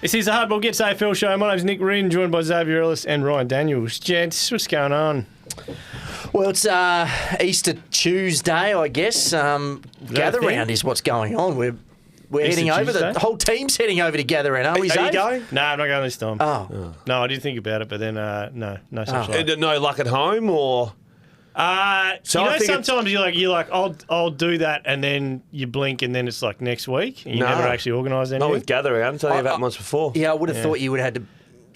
This is the Hardball Gets AFL show. My name's Nick Rynne, joined by Xavier Ellis and Ryan Daniels. Gents, what's going on? Well, it's Easter Tuesday, I guess. Gather round is what's going on. We're heading over. The whole team's heading over to gather round. Are you going? No, I'm not going this time. Oh. No, I did think about it, but then no such luck. No luck at home, or? Sometimes you're like, I'll do that, and then you blink, and then it's like next week, and you never actually organise anything. Not with gather round. Tell you about once before. Yeah, I would have thought you would have had to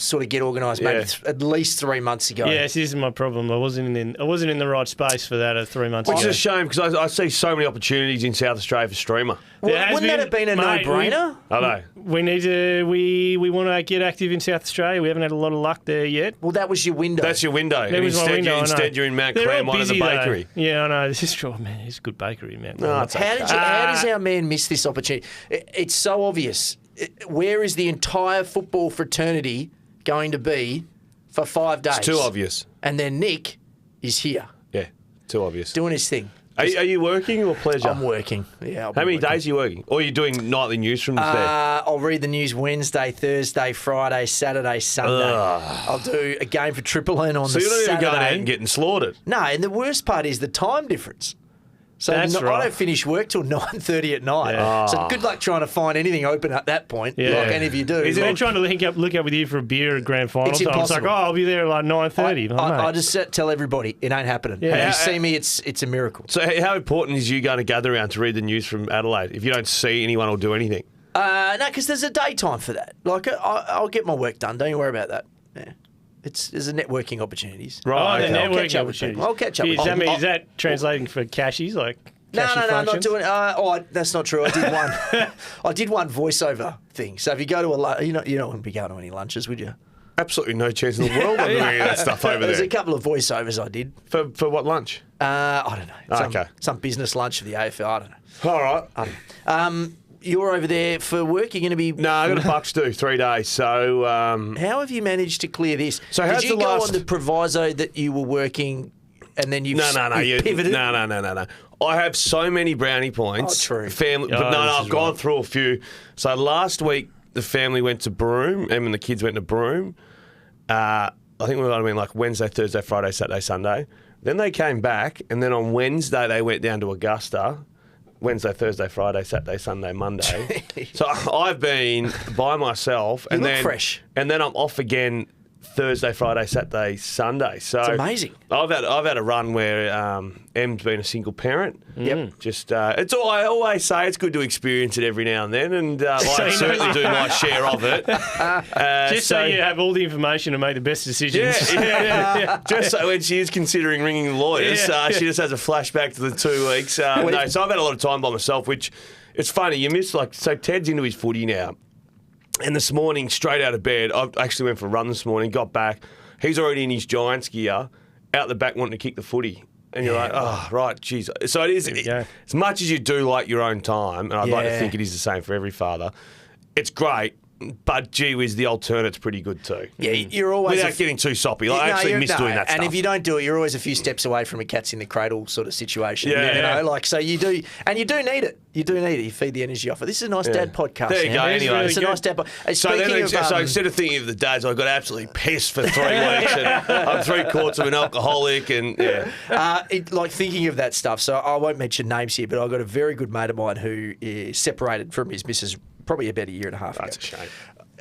sort of get organised maybe at least 3 months ago. Yes, this is my problem. I wasn't in the right space for that 3 months ago. Which is a shame, because I see so many opportunities in South Australia for streamer. Wouldn't that have been a no-brainer? I know. We need to. We want to get active in South Australia. We haven't had a lot of luck there yet. Well, that was your window. That's your window. That was my window. Instead, you're in Mount Claremont at the bakery. Though. Yeah, I know. This is true, man. It's a good bakery, man. No, it's how does our man miss this opportunity? It's so obvious. Where is the entire football fraternity going to be for 5 days? It's too obvious. And then Nick is here. Yeah, too obvious. Doing his thing. Are you working or pleasure? I'm working. Yeah. How many days are you working? Or are you doing nightly news from there? I'll read the news Wednesday, Thursday, Friday, Saturday, Sunday. I'll do a game for Triple N on the Saturday. So you're not even going out and getting slaughtered? No, and the worst part is the time difference. So I don't finish work till 9:30 at night. Yeah. So good luck trying to find anything open at that point, like any of you do. Is it trying to look up with you for a beer at grand final? It's impossible. It's like, I'll be there at like 9:30. I just tell everybody it ain't happening. Yeah. If you see me, it's a miracle. So how important is you going to gather around to read the news from Adelaide if you don't see anyone or do anything? No, because there's a daytime for that. Like I'll get my work done. Don't you worry about that. Yeah. There's a networking opportunities. Right, okay. networking opportunities. I'll catch up with you. Is that translating for cashies, like No, I'm not doing. That's not true. I did one. I did one voiceover thing. So if you go to you don't want to be going to any lunches, would you? Absolutely no chance in the world I'm doing any of that stuff over there. There's a couple of voiceovers I did. For what lunch? I don't know. Okay. Some business lunch for the AFL. I don't know. All right. I don't know. You're over there for work. You're going to be. No, I got a Bucks do 3 days. So how have you managed to clear this? So did you go on the proviso that you were working, and then you've pivoted? No. I have so many brownie points. Oh, true. Family, but I've gone through a few. So last week the family went to Broome, and when the kids went to Broome, I think we might have been like Wednesday, Thursday, Friday, Saturday, Sunday. Then they came back, and then on Wednesday they went down to Augusta. Wednesday, Thursday, Friday, Saturday, Sunday, Monday. So I've been by myself, and then fresh. And then I'm off again Thursday, Friday, Saturday, Sunday. So it's amazing. I've had a run where Em's been a single parent. Yep. Just it's all I always say. It's good to experience it every now and then, and I certainly do my share of it. So you have all the information to make the best decisions. Yeah. Just so when she is considering ringing the lawyers, she just has a flashback to the 2 weeks. So I've had a lot of time by myself, which it's funny. You miss so Ted's into his footy now. And this morning, straight out of bed, I actually went for a run this morning, got back. He's already in his Giants gear, out the back wanting to kick the footy. And you're like, oh, right, geez. So it is, as much as you do like your own time, and I'd like to think it is the same for every father, it's great. But gee whiz, the alternate's pretty good too. Yeah, you're always without getting too soppy. I actually miss doing that stuff. And if you don't do it, you're always a few steps away from a cat's in the cradle sort of situation. So you do, and you do need it. You do need it. You feed the energy off it. This is a nice dad podcast. There you go. Anyway, it's a nice dad podcast. So instead of thinking of the dads, I got absolutely pissed for 3 weeks. And I'm 3/4 of an alcoholic, and like thinking of that stuff. So I won't mention names here, but I've got a very good mate of mine who is separated from his missus probably about a year and a half ago. That's a shame.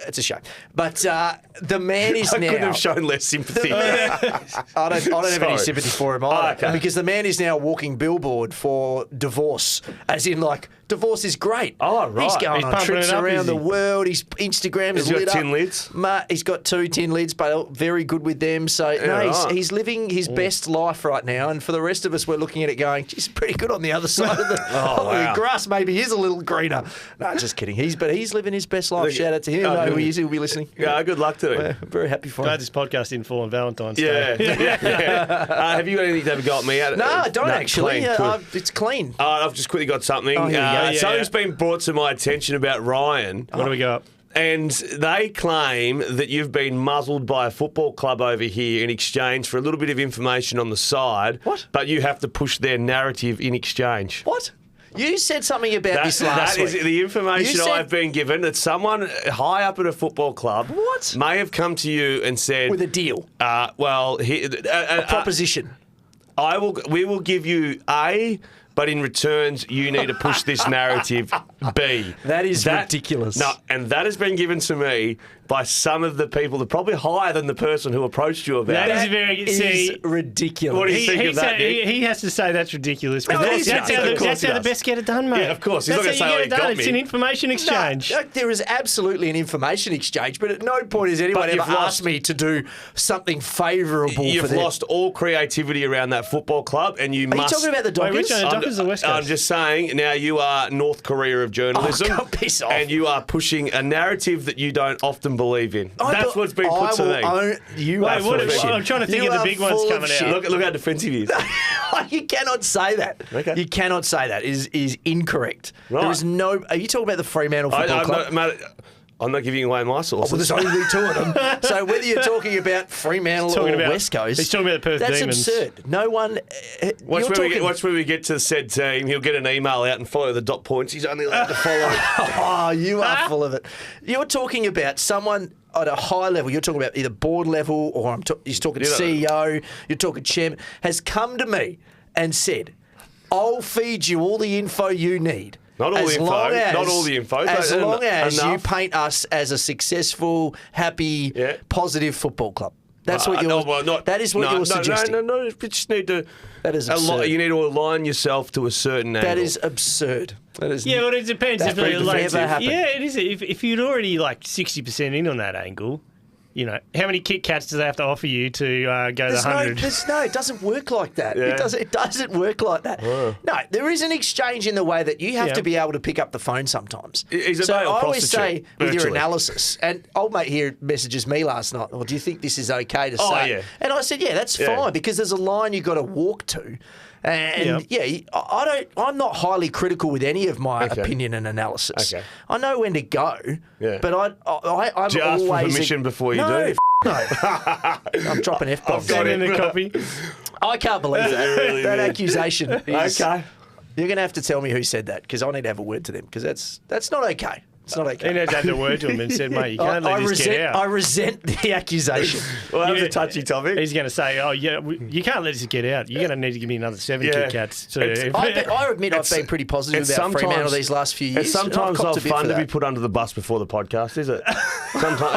It's a shame. But the man is now... I couldn't have shown less sympathy. I don't have any sympathy for him either. Because the man is now walking billboard for divorce. As in, like, divorce is great. Oh, right. He's going on trips around the world. His Instagram is lit up. He's got 10 lids? He's got 2 tin lids, but very good with them. So, he's living his best life right now. And for the rest of us, we're looking at it going, geez, pretty good on the other side of the grass. Maybe is a little greener. No, just kidding. He's living his best life. Shout out to him. Who he is, he'll be listening. Yeah, good luck to him. I'm very happy for him. Glad this podcast didn't fall on Valentine's Day. Have you got anything to have a go at me? No, I don't actually. It's clean. I've just quickly got something. Something's been brought to my attention about Ryan. What do we got? And they claim that you've been muzzled by a football club over here in exchange for a little bit of information on the side. What? But you have to push their narrative in exchange. What? You said something about this last week. That is the information I've been given, that someone high up at a football club may have come to you and said... With a deal. A proposition. We will give you A... But in returns, you need to push this narrative B. That is ridiculous. No, and that has been given to me by some of the people that are probably higher than the person who approached you about it. That is ridiculous. What do you think of that, Nick? He has to say that's ridiculous. No, That's how the best get it done, mate. Yeah, of course. He's That's not going to how say, you oh, get he it done. got It's me. an information exchange. No, there is absolutely an information exchange, but at no point has anyone ever asked me to do something favourable for them. You've lost all creativity around that football club, and you must... Are you talking about the Dockers? Which one? The Dockers or the West Coast? I'm just saying, now you are North Korea of journalism. Oh, piss off. And you are pushing a narrative that you don't often believe in. That's what's been put to me. You are full of shit. I'm trying to think of the big ones coming out. Look how defensive he is. You cannot say that. Okay. You cannot say that. It is incorrect. Right. There is no... Are you talking about the Fremantle Football Club? I'm not giving away my sources. Well, there's only two of them. So whether you're talking about Fremantle or West Coast... He's talking about the Perth That's Demons. absurd. No one... Watch when we get to the said team. He'll get an email out and follow the dot points. He's only allowed to follow. Oh, you are full of it. You're talking about someone at a high level. You're talking about either board level or he's talking CEO. You're talking chairman. Has come to me and said, I'll feed you all the info you need. Not all the info. As long as you enough. paint us as a successful, happy, positive football club. That's what you're. That is what you're suggesting. No. You just need to. That is absurd. You need to align yourself to a certain angle. That is absurd. That is. Yeah, well, it depends. That would never happen. Yeah, it is. If you'd already 60% in on that angle, how many Kit Kats do they have to offer you to go to the 100? It doesn't work like that. Yeah. It doesn't work like that. No, there is an exchange in the way that you have to be able to pick up the phone sometimes. He's a male I always say prostitute, with your virtually. analysis, and old mate here messages me last night, well, do you think this is okay to say? Yeah. And I said, yeah, that's fine, because there's a line you've got to walk to. And I'm not highly critical with any of my opinion and analysis. Okay. I know when to go, but I'm Do you ask always for permission before you do? No, I'm dropping F-bombs. Got in the copy. I can't believe that. That accusation is... Okay. You're going to have to tell me who said that, because I need to have a word to them, because that's not okay. It's not okay. He had a word to him and said, mate, you can't let this get out. I resent the accusation. Well, that was a touchy topic. He's going to say, you can't let this get out. You're going to need to give me another 7 Kit Kats. I admit I've been pretty positive about Fremantle these last few years. It's sometimes not fun to be put under the bus before the podcast, is it?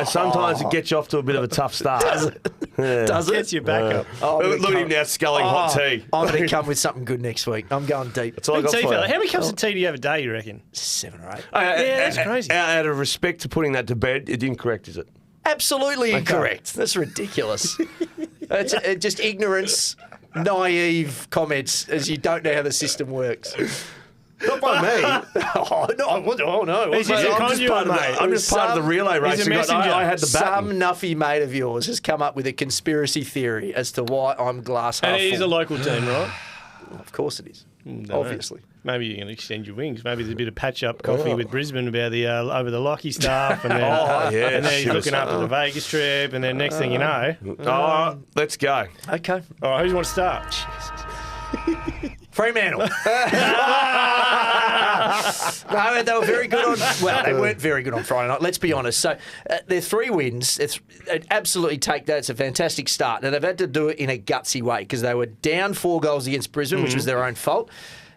Sometimes it gets you off to a bit of a tough start. Does it? Does it? Gets you back up. Look at him now sculling hot tea. I'm going to come with something good next week. I'm going deep. That's all I got for you. How many cups of tea do you have a day, you reckon? 7 or 8. Yeah, that's crazy. Out of respect to putting that to bed, it's incorrect, is it? Absolutely incorrect. That's ridiculous. It's just ignorance, naive comments as you don't know how the system works. Not by me. Oh, no. He's just a conduit, mate. I'm just part of the relay race. He's a messenger. I had the baton. Some nuffy mate of yours has come up with a conspiracy theory as to why I'm glass half And it is a full. local team, right? Of course it is. Obviously. Maybe you can extend your wings. Maybe there's a bit of patch-up coffee with Brisbane about the over the Lockie stuff, and then and then he's looking after the Vegas trip, and then next thing you know, let's go. Okay. all right, who wants to start? Fremantle. No, they were very good on... Well, they weren't very good on Friday night, let's be honest. So, their 3 wins, they'd absolutely take that. It's a fantastic start. And they've had to do it in a gutsy way, because they were down 4 goals against Brisbane, which was their own fault.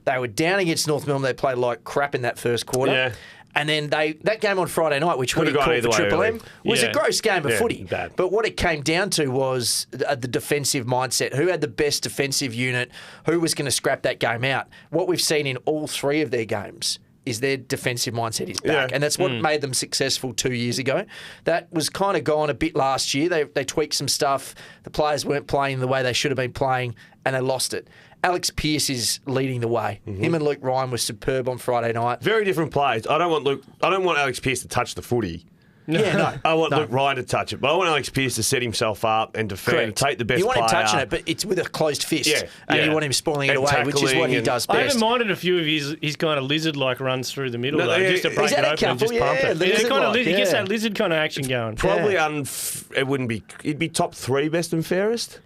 They were down against North Melbourne. They played like crap in that first quarter. Yeah. And then that game on Friday night, which we Could've called gone for either way, Triple really. M, was a gross game of footy. Bad. But what it came down to was the defensive mindset. Who had the best defensive unit? Who was going to scrap that game out? What we've seen in all 3 of their games is their defensive mindset is back. Yeah. And that's what made them successful 2 years ago. That was kind of gone a bit last year. They tweaked some stuff. The players weren't playing the way they should have been playing, and they lost it. Alex Pearce is leading the way. Him and Luke Ryan were superb on Friday night. Very different players. I don't want Alex Pearce to touch the footy. Yeah, no. I want Luke Ryan to touch it, but I want Alex Pearce to set himself up and defend, take the best You want him player. touching it, but it's with a closed fist. Yeah, and yeah. you want him spoiling it And away, which is what he tackling does I best. haven't minded a few of his kind of lizard-like runs through the middle, No, though, yeah, just to is break that it a open and couple? just pump Yeah, it. the Yeah, lizard-like, he gets yeah. that lizard kind of action going. Probably it wouldn't be. It'd be top 3 best and fairest.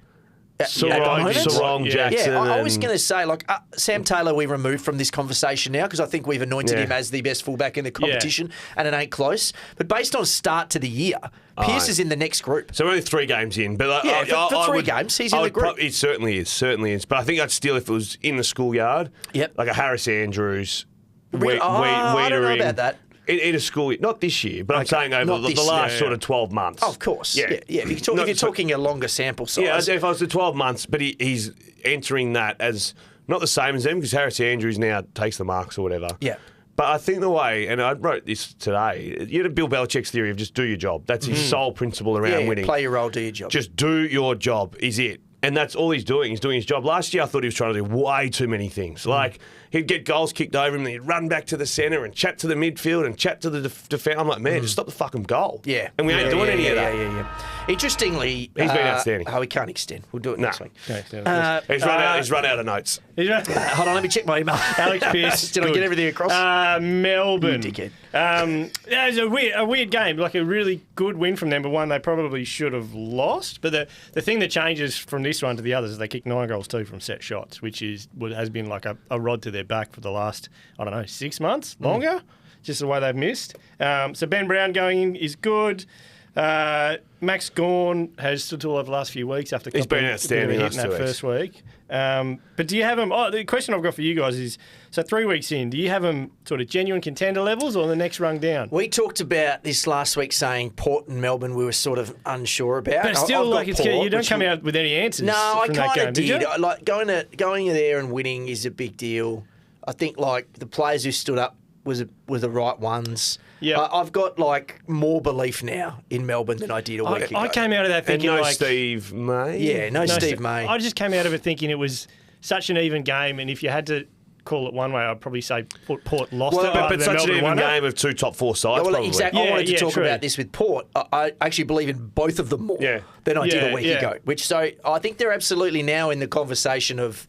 Sarong, Jackson. Yeah, I was going to say, like, Sam Taylor we removed from this conversation now because I think we've anointed him as the best fullback in the competition and it ain't close. But based on start to the year, Pearce is in the next group. So we're only 3 games in. But for 3 games, he's in the group. It certainly is. But I think I'd still, if it was in the schoolyard, like a Harris Andrews, I don't know about that. In a school, not this year, but I'm saying over the last sort of 12 months. Oh, of course. Yeah. If you're talking a longer sample size. Yeah, if I was to 12 months, but he's entering that as not the same as them because Harris Andrews now takes the marks or whatever. Yeah. But I think the way, and I wrote this today, you know Bill Belichick's theory of just do your job. That's his sole principle around winning. Play your role, do your job. Just do your job is it. And that's all he's doing. He's doing his job. Last year, I thought he was trying to do way too many things. Like, he'd get goals kicked over him, and he'd run back to the centre and chat to the midfield and chat to the defence. I'm like, man, just stop the fucking goal. Yeah. And we ain't doing any of that. Yeah. Interestingly... He's been outstanding. Oh, he can't extend. We'll do it next week. He's run out of notes. Hold on, let me check my email. Alex Pearce. Did I get everything across? Melbourne. You dickhead. It was a weird game, like a really good win from them, but one they probably should have lost. But the thing that changes from this one to the others is they kicked 9 goals too from set shots, which has been like a rod to their back for the last, 6 months, longer, just the way they've missed. So Ben Brown going in is good. Max Gawn has stood tall over the last few weeks after he's been outstanding in that first week. But do you have him? The question I've got for you guys is: so 3 weeks in, do you have them sort of genuine contender levels or the next rung down? We talked about this last week, saying Port and Melbourne we were sort of unsure about. But still, you don't come out with any answers. No, I kind of did. You? Like going there and winning is a big deal. I think like the players who stood up were the right ones. Yeah, I've got like more belief now in Melbourne than I did a week ago. I came out of that thinking and Steve May. Yeah, no Steve May. I just came out of it thinking it was such an even game, and if you had to call it one way, I'd probably say Port lost it. But such an even game of 2 top 4 sides. Well, probably. Exactly. I wanted to talk about this with Port. I actually believe in both of them more than I did a week ago. So I think they're absolutely now in the conversation of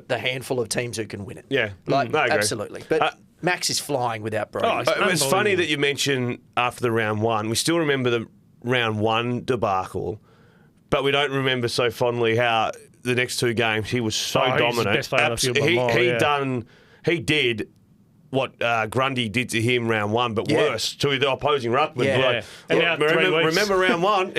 the handful of teams who can win it. Yeah, I agree. Absolutely. But Max is flying without Brody. It's funny that you mentioned after the round 1. We still remember the round 1 debacle, but we don't remember so fondly how the next 2 games he was so dominant. He did what Grundy did to him round 1, but worse to the opposing ruckman. Yeah. Remember round 1?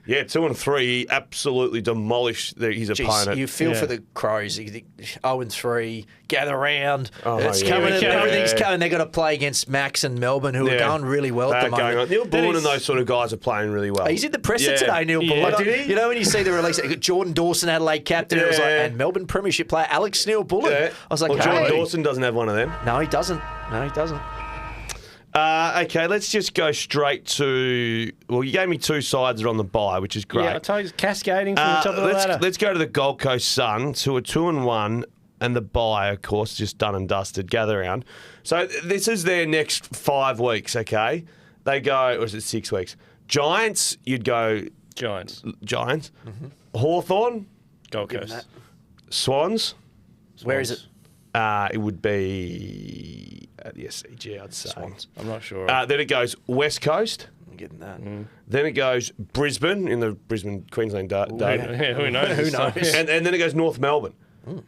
Yeah, 2 and 3, he absolutely demolished his opponent. You feel for the Crows. You think 0 and 3, gather round. It's coming. Everything's coming. They've got to play against Max and Melbourne, who are going really well at the moment. Neil Bullen and those sort of guys are playing really well. He's in the presser today, Neil Bullen. Did he? You know when you see the release, Jordan Dawson, Adelaide captain, it was like, and Melbourne Premiership player Alex Neil Bullen. I was like, Jordan Dawson doesn't have one of them. No, he doesn't. Okay, let's just go straight to... Well, you gave me 2 sides on the bye, which is great. Yeah, I told you, cascading from the top of the ladder. Let's go to the Gold Coast Suns, who are 2 and 1, and the bye, of course, just done and dusted. Gather around. So this is their next 5 weeks, okay? They go... Or is it 6 weeks? Giants, you'd go... Giants. Mm-hmm. Hawthorn. Gold Coast. Swans. Where is it? It would be at the SCG, I'd say. Swans. I'm not sure. Then it goes West Coast. I'm getting that. Then it goes Brisbane in the Brisbane Queensland Derby. Who knows? Who knows? And then it goes North Melbourne.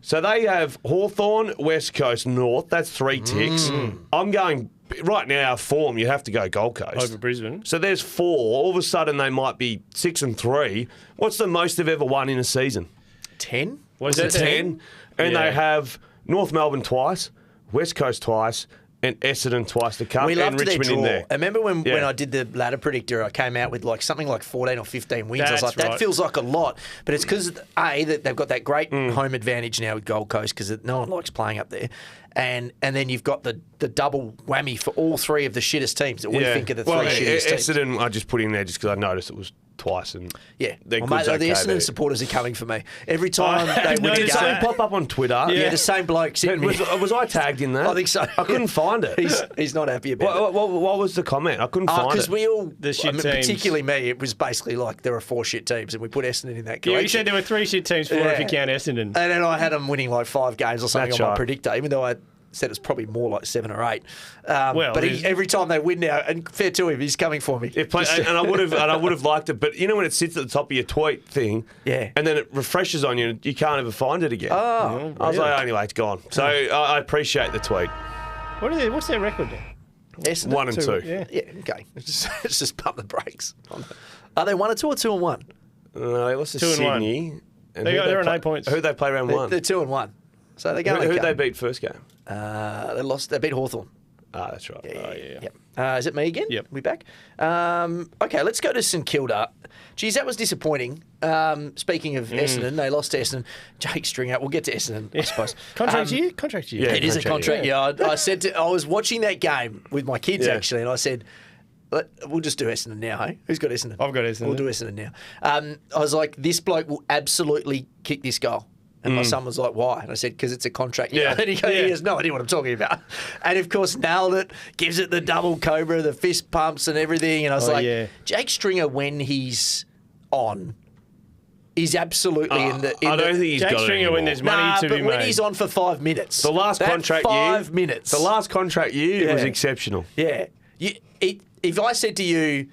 So they have Hawthorn, West Coast, North. That's 3 ticks. I'm going right now. Form you have to go Gold Coast over Brisbane. So there's 4. All of a sudden they might be 6 and 3. What's the most they've ever won in a season? 10. Was it 10? And they have North Melbourne twice, West Coast twice, and Essendon twice to come, and Richmond in there. I remember when I did the ladder predictor, I came out with something like 14 or 15 wins. I was like, that feels like a lot. But it's because, that they've got that great home advantage now with Gold Coast because no one likes playing up there. And then you've got the double whammy for all 3 of the shittest teams. What do you think of the 3 shittest teams? Essendon, I just put in there just because I noticed it was twice. And the Essendon supporters are coming for me. Every time they win a game. Something pop up on Twitter. Yeah, the same bloke sitting was I tagged in that? I think so. I couldn't find it. He's not happy about it. What was the comment? I couldn't find it. Because we all, teams. particularly me, it was basically like there are 4 shit teams and we put Essendon in that collection. Yeah, you said there were 3 shit teams, 4 if you count Essendon. And then I had them winning like 5 games or something on my predictor, even though I said it's probably more like 7 or 8. Well, but every time they win now, and fair to him, he's coming for me. And I would have liked it, but you know when it sits at the top of your tweet thing, Yeah. and then it refreshes on you, and you can't ever find it again. Oh, I was like, anyway, it's gone. So I appreciate the tweet. What's their record then? Essendon, 1 and 2. Yeah. Yeah, okay. It's just pump the brakes. Are they 1 or 2 or 2 and 1? No, they lost to 2 and 1. Sydney. And They're on 8 points. Who'd they play round 1? They're 2 and 1. So they're going. Who'd they beat first game? They beat Hawthorn. Ah, that's right. Yep. Is it me again? Yep. We back? Okay, let's go to St Kilda. Geez, that was disappointing. Speaking of Essendon, they lost to Essendon. Jake Stringer. We'll get to Essendon, I suppose. Contract year? Contract year. Yeah. It is a contract year. I said I was watching that game with my kids actually, and I said, we'll just do Essendon now, hey? Who's got Essendon? I've got Essendon. We'll do Essendon now. I was like, this bloke will absolutely kick this goal. And my son was like, why? And I said, because it's a contract year. Yeah. And he has no idea what I'm talking about. And of course, nailed it, gives it the double cobra, the fist pumps and everything. And I was Jake Stringer, when he's on, is absolutely in the... I don't think he's Jake got Stringer, it anymore. when there's money to be but when made. he's on for 5 minutes. The last contract year... 5 minutes. The last contract year was exceptional. Yeah. If I said to you,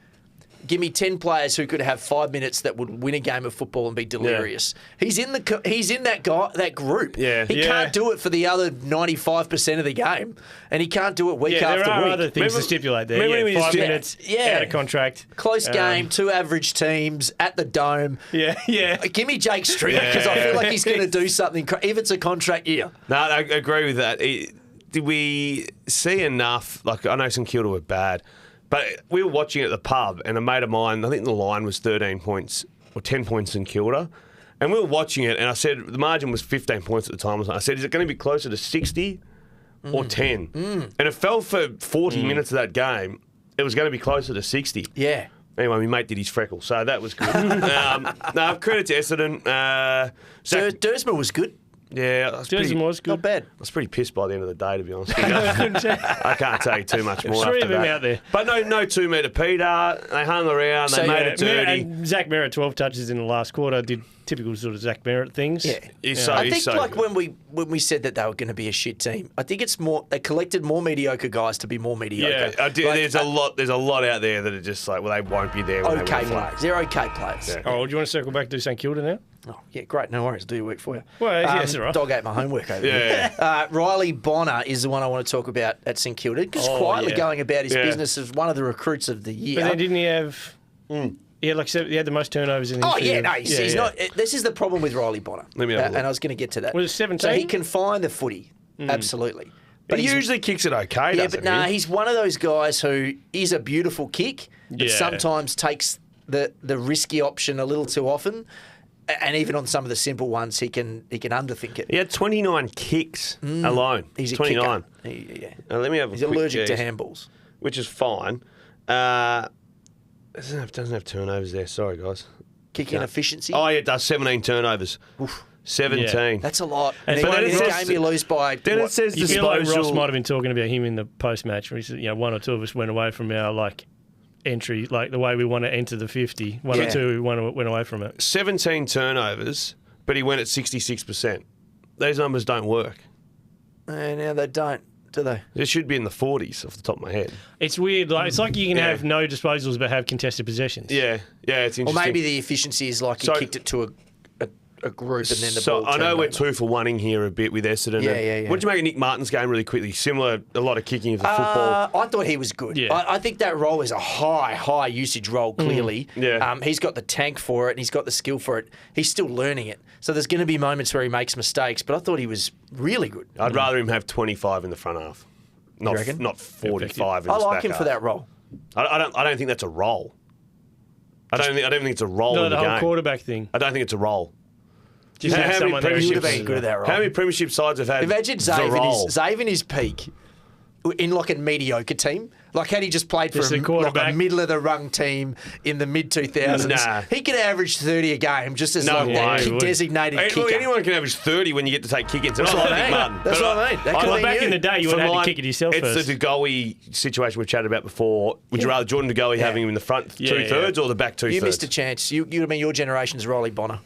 give me 10 players who could have 5 minutes that would win a game of football and be delirious. He's in that group. Yeah. He can't do it for the other 95% of the game, and he can't do it week after there are week. other things to stipulate there. remember when he 5 was- minutes out of contract. Close game, 2 average teams at the Dome. Yeah. Give me Jake Stringer because I feel like he's going to do something if it's a contract year. No, I agree with that. Did we see enough? Like, I know St Kilda were bad, but we were watching at the pub, and a mate of mine, I think the line was 13 points or 10 points in Kilda, and we were watching it, and I said the margin was 15 points at the time. I said, is it going to be closer to 60 or 10? And it fell for 40 minutes of that game. It was going to be closer to 60. Yeah. Anyway, my mate did his freckle, so that was good. No, credit to Essendon. Dersma was good. Yeah, I was pretty, Jersey was good. Not bad. I was pretty pissed by the end of the day, to be honest with you. I can't tell you too much more Three after of them that. out there. But no 2 metre Peter. They hung around. They made it dirty. And Zach Merritt, 12 touches in the last quarter, did typical sort of Zach Merritt things. Yeah. I think when we said that they were going to be a shit team, I think it's more they collected more mediocre guys to be more mediocre. Yeah, there's a lot out there that are just like, well, they won't be there. When Okay they win. players. They're okay players. Yeah. Oh, do you want to circle back to St Kilda now? Oh, yeah, great. No worries. Do your work for you. Well, yes, all right. Dog ate my homework over Yeah. there. Riley Bonner is the one I want to talk about at St Kilda. Just quietly going about his business as one of the recruits of the year. But then didn't he have... He had the most turnovers in the field. He's not. This is the problem with Riley Bonner. Let me have a look. And I was going to get to that. Was it 17? So he can find the footy, absolutely. But he he's- usually kicks it okay, doesn't he? he's one of those guys who is a beautiful kick, but sometimes takes the risky option a little too often. And even on some of the simple ones, he can underthink it. He had 29 kicks alone. He's a 29. kicker. Let me have a He's quick allergic to guess, handballs. which is fine. Doesn't have turnovers there. Sorry, guys. Kicking efficiency. Oh, yeah, it does 17 turnovers. 17. Yeah. That's a lot. And And then in it a says- game you lose by... Then what? it says You feel like Ross disposal. might have been talking about him in the post-match where he said, one or two of us went away from our, entry, like the way we want to enter the 50. One or two went away from it. 17 turnovers, but he went at 66%. Those numbers don't work. Now they don't, do they? It should be in the 40s off the top of my head. It's weird. It's like you can have no disposals but have contested possessions. Yeah, it's interesting. Or maybe the efficiency is like he So- kicked it to a group and then the So ball I know turned we're over. 2-for-1ing here a bit with Essendon. Yeah. What did you make of Nick Martin's game really quickly? Similar, a lot of kicking of the football. I thought he was good. Yeah. I think that role is a high usage role, clearly. Yeah. He's got the tank for it and he's got the skill for it. He's still learning it. So there's going to be moments where he makes mistakes, but I thought he was really good. I'd rather him have 25 in the front half, not reckon? not 45 in I his like back him half. for that role. I don't think that's a role. I don't think it's a role No, in the the whole game. quarterback thing. I don't think it's a role. Just have someone there who He would have ships been it. good at that role. How many premiership sides have had Imagine the role? Xavier in his peak in like a mediocre team. Like had he just played for Just a like quarterback. a middle of the rung team in the mid-2000s, Nah. he could average 30 a game just as No like way. a designated Hey, kicker. look, anyone can average 30 when you get to take kick-ins. That's what I mean. Martin. That's what I mean. That could Well, be back you. in the day, you For would have had mine, to kick it yourself it's first. the Degoe situation we've chatted about before. Would you rather Jordan Degoe having him in the front two-thirds or the back two-thirds? You missed a chance. You would have been your generation's Riley Bonner.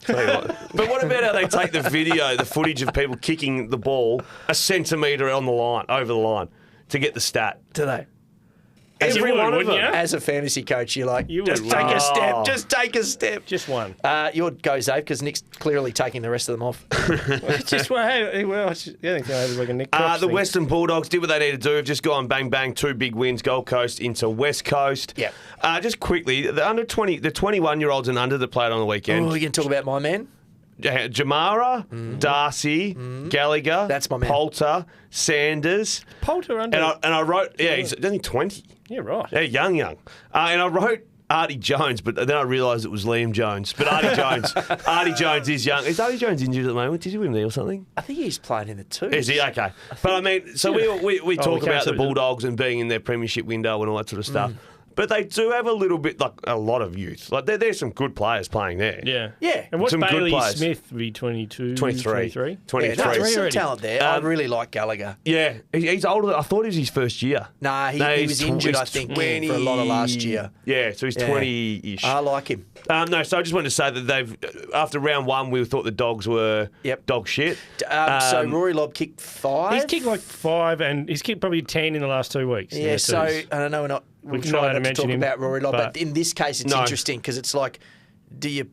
But what about how they take the footage of people kicking the ball a centimetre on the line, over the line, to get the stat? Do they? Every one of them. As a fantasy coach, you're like, just take a step. Just take a step. Just one. Your go, Zave, because Nick's clearly taking the rest of them off. Just one. Hey, well, I think it was like a Nick Cox the thing. Western Bulldogs did what they need to do. Have just gone bang bang, 2 big wins, Gold Coast into West Coast. Yeah. Just quickly, the 21-year-olds and under that played on the weekend. Oh, you can talk about my man. Jamara, Darcy, Gallagher, That's my man. Poulter, Sanders. Poulter under. And I wrote, he's only 20. Yeah, right. Yeah, young. And I wrote Artie Jones, but then I realised it was Liam Jones. But Artie Jones is young. Is Artie Jones injured at the moment? Did you win there or something? I think he's playing in the 2s. Is he? Okay. But I mean, so we talk about the Bulldogs and being in their premiership window and all that sort of stuff. But they do have a little bit, like a lot of youth. Like there's some good players playing there. Yeah. Yeah. And what's Some good Bailey players. Smith? Be 22, 23. 23? Yeah, no, there's some already. talent there. I really like Gallagher. Yeah, he's older. I thought it was his first year. Nah, he was injured, I think, for a lot of last year. Yeah, so he's 20-ish. I like him. No, so I just wanted to say that after round 1, we thought the Dogs were dog shit. So Rory Lobb kicked 5. He's kicked like 5 and he's kicked probably 10 in the last 2 weeks. Yeah, so I know we're not. We'll try not to talk about Rory Lobb, but in this case, it's interesting because it's like, do you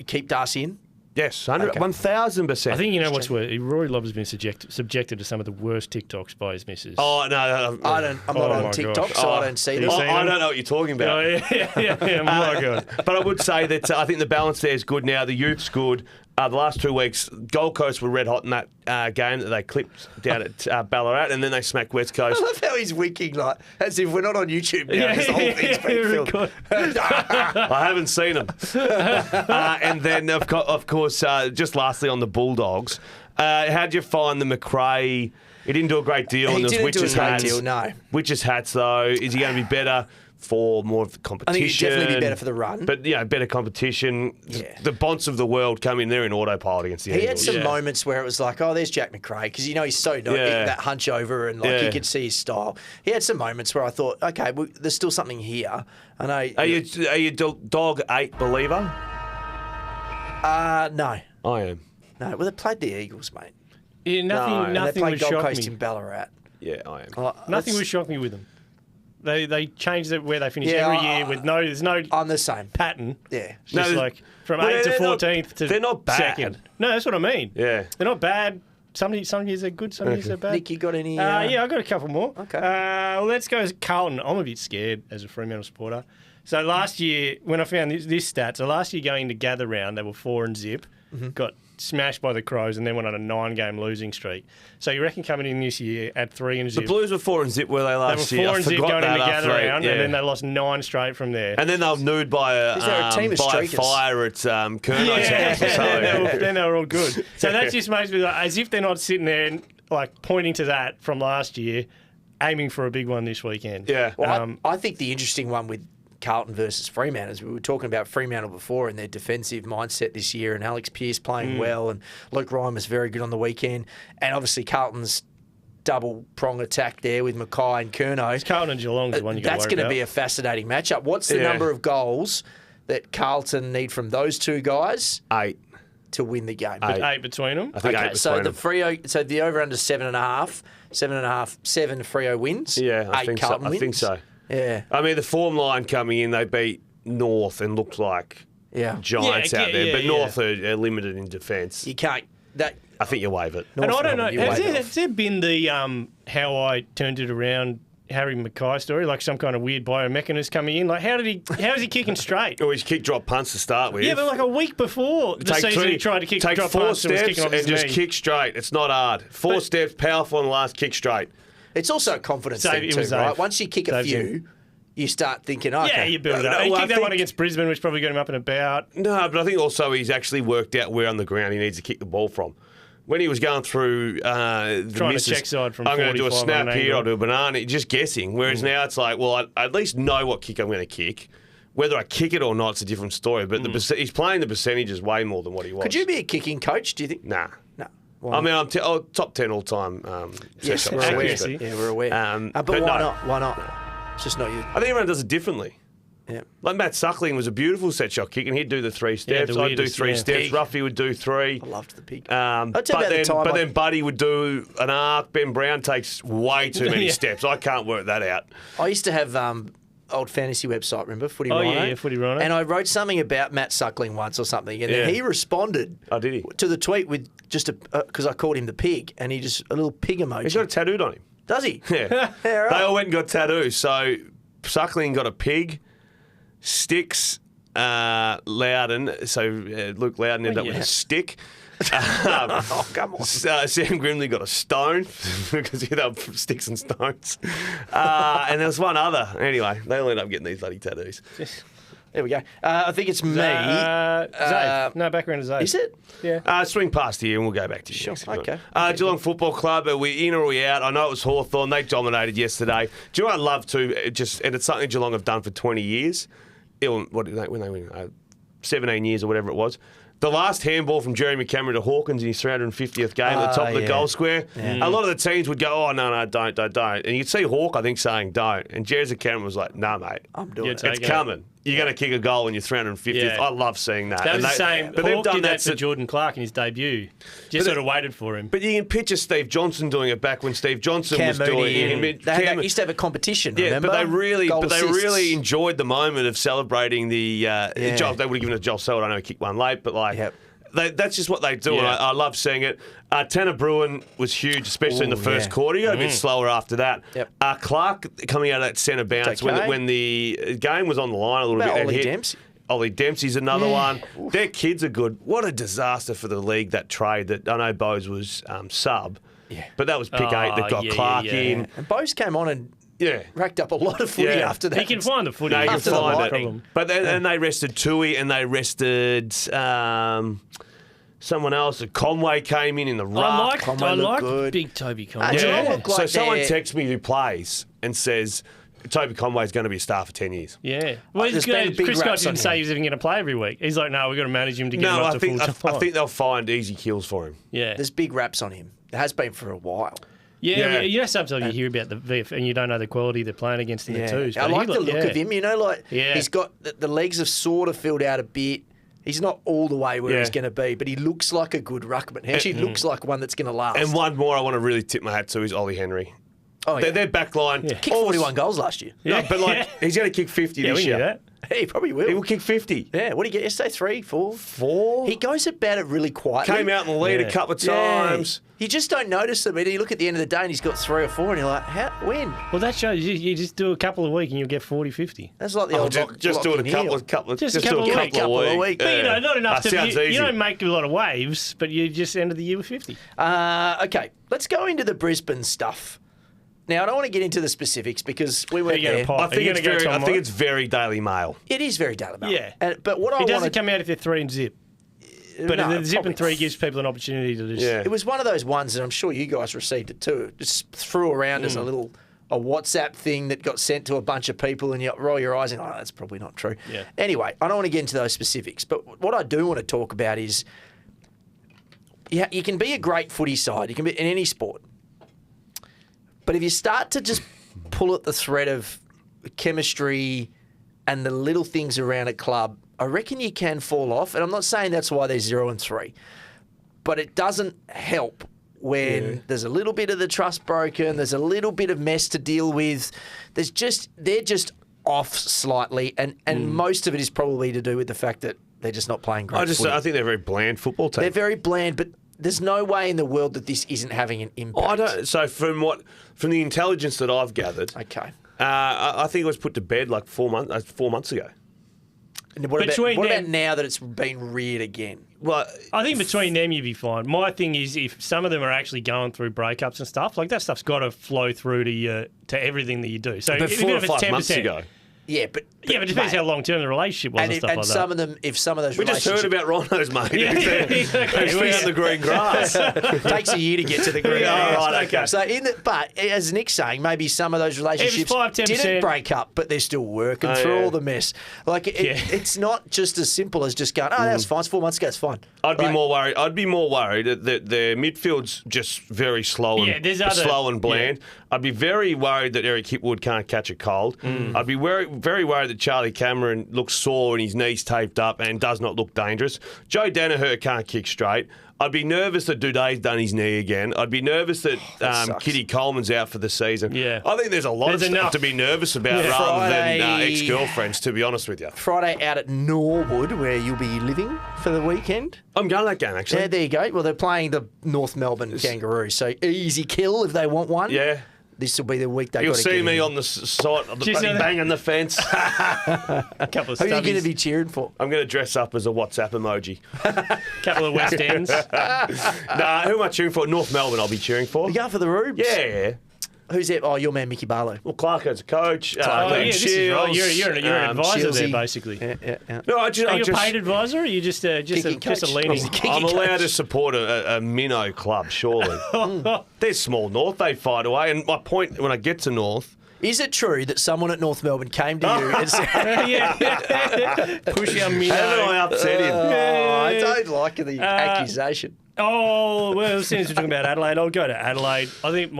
keep Darcy in? Yes, 1,000%. I think you know what's worse. Rory Lobb has been subjected to some of the worst TikToks by his missus. Oh, no. I'm not on TikTok, so I don't see them. I don't know what you're talking about. Oh, yeah, my God. But I would say that I think the balance there is good now. The youth's good. The last 2 weeks, Gold Coast were red hot in that game that they clipped down at Ballarat, and then they smacked West Coast. I love how he's winking, like as if we're not on YouTube now. Because the whole thing's being filmed. I haven't seen them. And then, of course, just lastly on the Bulldogs, how'd you find the McRae? He didn't do a great deal. He and didn't do a great hats. deal, no. Witches hats, though. Is he going to be better for more of the competition? I think he'd definitely be better for the run. But, better competition. Yeah. The Bonts of the world come in there in autopilot against the He Eagles. had some moments where it was like, oh, there's Jack McRae, because he's so that hunch over and you could see his style. He had some moments where I thought, okay, well, there's still something here. I know. Are you Dog 8 believer? No. I am. No, well, they played the Eagles, mate. Yeah, nothing they played would Gold shock Coast me. in Ballarat. Yeah, I am. Nothing would shock me with them. They changed it where they finish Yeah, every year with there's no I'm the same. pattern. Yeah. It's just like from 8th to 14th to they're not bad. 2nd. No, that's what I mean. Yeah. They're not bad. Some years they're good, some years they're bad. Nick, you got any? Yeah, I got a couple more. Okay. Well, let's go as Carlton. I'm a bit scared as a Fremantle supporter. So last year, when I found this stat, so last year going to gather round, they were 4-0, got smashed by the Crows, and then went on a 9-game losing streak. So you reckon coming in this year at 3-0? The Blues were 4-0 were they last year? They were 4-0 going into gather round, yeah. and then they lost 9 straight from there. And then they were nude by a fire at Kerno's house or something. Then they were all good. So that just makes me like, as if they're not sitting there and like pointing to that from last year, aiming for a big one this weekend. Yeah. Well, I think the interesting one with Carlton versus Fremantle, as we were talking about Fremantle before and their defensive mindset this year, and Alex Pearce playing well, and Luke Ryan was very good on the weekend, and obviously Carlton's double prong attack there with Mackay and Curnow. Carlton and Geelong is the one you got to worry That's going to about. be a fascinating matchup. What's the number of goals that Carlton need from those two guys? 8 to win the game. 8 between them. I think 8 between so them. so the over under 7.5, 7 Freo wins. Yeah, I 8 think Carlton so. wins. I think so. Yeah. I mean, the form line coming in, they beat North and looked like giants out there, but North are limited in defence. You can't. I think you waive it. And I don't know. Has there been the how I turned it around Harry Mackay story, like some kind of weird biomechanist coming in? Like, how is he kicking straight? Or he's kick drop punts to start with. Yeah, but like a week before the season, he tried to kick drop 4 punts and was steps kicking off his and just knee. kick straight. It's not hard. 4 steps, powerful on the last, kick straight. It's also a confidence thing too, right? Once you kick a few, you start thinking, okay. Yeah, you build it up. He kicked that one against Brisbane, which probably got him up and about. No, but I think also he's actually worked out where on the ground he needs to kick the ball from. When he was going through trying to check side from I'm going to do a 45 snap on an here, angle. I'll do a banana, just guessing. Whereas now it's like, well, I at least know what kick I'm going to kick. Whether I kick it or not, it's a different story. But he's playing the percentages way more than what he was. Could you be a kicking coach, do you think? Nah. No. I mean, I'm top 10 all time. Yes, accuracy. we're aware. But why not? Why not? It's just not you. I think everyone does it differently. Yeah. Like Matt Suckling was a beautiful set shot kick, and he'd do the 3 steps. I'd do 3 steps. Pig. Ruffy would do 3. I loved the pig. But then Buddy would do an arc. Ben Brown takes way too many steps. I can't work that out. I used to have old fantasy website, remember? Footy Oh, Rhino. yeah, Footy Rhino. And I wrote something about Matt Suckling once or something, and then he responded did he? to the tweet with just because I called him the pig, and he just a little pig emoji. He's got a tattooed on him. Does he? Yeah. Yeah, right. They all went and got tattoos. So Suckling got a pig, Sticks, Loudon. So Luke Loudon ended up with a stick. Oh, come on. Sam Grimley got a stone because he had sticks and stones. And there was one other. Anyway, they all ended up getting these bloody tattoos. There we go. I think it's me. Zave. No, back around to Zave. Is it? Yeah. Swing past here and we'll go back to you. Sure, next. okay. Geelong Football Club, are we in or are we out? I know it was Hawthorn. They dominated yesterday. Do you know what I'd love to? And it's something Geelong have done for 20 years. What did when they win? 17 years or whatever it was. The last handball from Jeremy Cameron to Hawkins in his 350th game at the top of the goal square. Yeah. A lot of the teams would go, oh, no, don't. And you'd see Hawk, I think, saying don't. And Jeremy Cameron was like, no, mate. I'm doing it. It's coming. You're going to kick a goal in your 350th. Yeah. I love seeing that. That was the same. But Hawk did that for Jordan Clark in his debut. Just sort of waited for him. But you can picture Steve Johnson doing it back when Steve Johnson was doing it. They used to have a competition, remember? But they really enjoyed the moment of celebrating the Joel. They would have given it to Joel Selwood. I know he kicked one late, but that's just what they do, and I love seeing it. Tanner Bruin was huge, especially in the first quarter. He got a bit slower after that. Yep. Clark coming out of that centre bounce when the game was on the line a little bit. Ollie Dempsey. Ollie Dempsey's another one. Oof. Their kids are good. What a disaster for the league, that trade. That I know Bose was sub, but that was pick 8 that got Clark in. And Bose came on and racked up a lot of footy after that. He can find the footy. No, he can find it. But then they rested Tui and they rested someone else. Conway came in the ruck. I like big Toby Conway. So someone texts me who plays and says Toby Conway's going to be a star for 10 years. Yeah. Well, Chris Scott didn't say he was even going to play every week. He's like, no, we've got to manage him to get him up to full time. I think they'll find easy kills for him. Yeah. There's big raps on him. There has been for a while. Yeah. You know, sometimes you hear about the VF and you don't know the quality they're playing against in the twos. I like the look of him. You know, he's got the legs have sort of filled out a bit. He's not all the way where he's going to be, but he looks like a good ruckman. He actually looks like one that's going to last. And one more I want to really tip my hat to is Ollie Henry. Oh, their back line. Kicked 41 goals last year. No, but he's going to kick 50 this year. That. He probably will. He will kick 50. Yeah, what did he get yesterday? 3, 4? 4? He goes about it really quietly. Came out in the lead a couple of times. You just don't notice them. And you look at the end of the day and he's got 3 or 4 and you're like, when? Well, that shows you just do a couple of weeks and you'll get 40, 50. That's like the old just do it a couple of weeks. But not enough you don't make a lot of waves, but you just end of the year with 50. Okay, let's go into the Brisbane stuff. Now, I don't want to get into the specifics because we weren't there. I think it's very Daily Mail. It is very Daily Mail. Yeah. But what it doesn't come out if they're 3 and zip. But the zip and 3 gives people an opportunity to just... Yeah. It was one of those ones, and I'm sure you guys received it too. Just threw around as a WhatsApp thing that got sent to a bunch of people, and you roll your eyes and, that's probably not true. Yeah. Anyway, I don't want to get into those specifics, but what I do want to talk about is you can be a great footy side. You can be in any sport. But if you start to just pull at the thread of chemistry and the little things around a club, I reckon you can fall off. And I'm not saying that's why they're 0 and 3. But it doesn't help when there's a little bit of the trust broken, there's a little bit of mess to deal with. They're just off slightly. And most of it is probably to do with the fact that they're just not playing great footy. I think they're a very bland football team. They're very bland, but there's no way in the world that this isn't having an impact. So from the intelligence that I've gathered, I think it was put to bed like 4 months ago. And what about now that it's been reared again? Well, I think between them you'd be fine. My thing is if some of them are actually going through breakups and stuff, like that stuff's got to flow through to everything that you do. So but 4 or 5 months ago. Yeah, but it depends how long term the relationship was and stuff like that. Some of them, if some of those relationships... We just heard about rhinos, mate. Exactly. They found the green grass. Takes a year to get to the green grass. Right, okay. So but as Nick's saying, maybe some of those relationships 5-10%. didn't break up, but they're still working through all the mess. Like it's not just as simple as just going, that's fine. It's 4 months ago. It's fine. I'd be more worried that their midfield's just very slow and bland. I'd be very worried that Eric Hipwood can't catch a cold. I'd be very very worried that Charlie Cameron looks sore and his knee's taped up and does not look dangerous. Joe Danaher can't kick straight. I'd be nervous that Duday's done his knee again. I'd be nervous that Kitty Coleman's out for the season. Yeah. I think there's a lot of stuff to be nervous about rather than ex-girlfriends, to be honest with you. Friday out at Norwood, where you'll be living for the weekend. I'm going to that game, actually. Yeah, there you go. Well, they're playing the North Melbourne Kangaroos, so easy kill if they want one. Yeah. This will be the week they got to You'll get see me in. on the side of the banging the fence. A couple of Who are you going to be cheering for? I'm going to dress up as a WhatsApp emoji. Couple of West Ends. Nah, who am I cheering for? North Melbourne I'll be cheering for. You going for the Rubes? Yeah. Who's that? Oh, your man Mickey Barlow. Well, Clarko's a coach. This is right. You're an advisor there, Shilsey. basically. Yeah. No, Are you a paid advisor, or are you just a leading? I'm allowed to support a minnow club, surely. They're small North. They fight away. And my point, when I get to North... Is it true that someone at North Melbourne came to you and said, push your minnow? Haven't I upset him? I don't like the accusation. Oh, well, since we're talking about Adelaide, I'll go to Adelaide. I think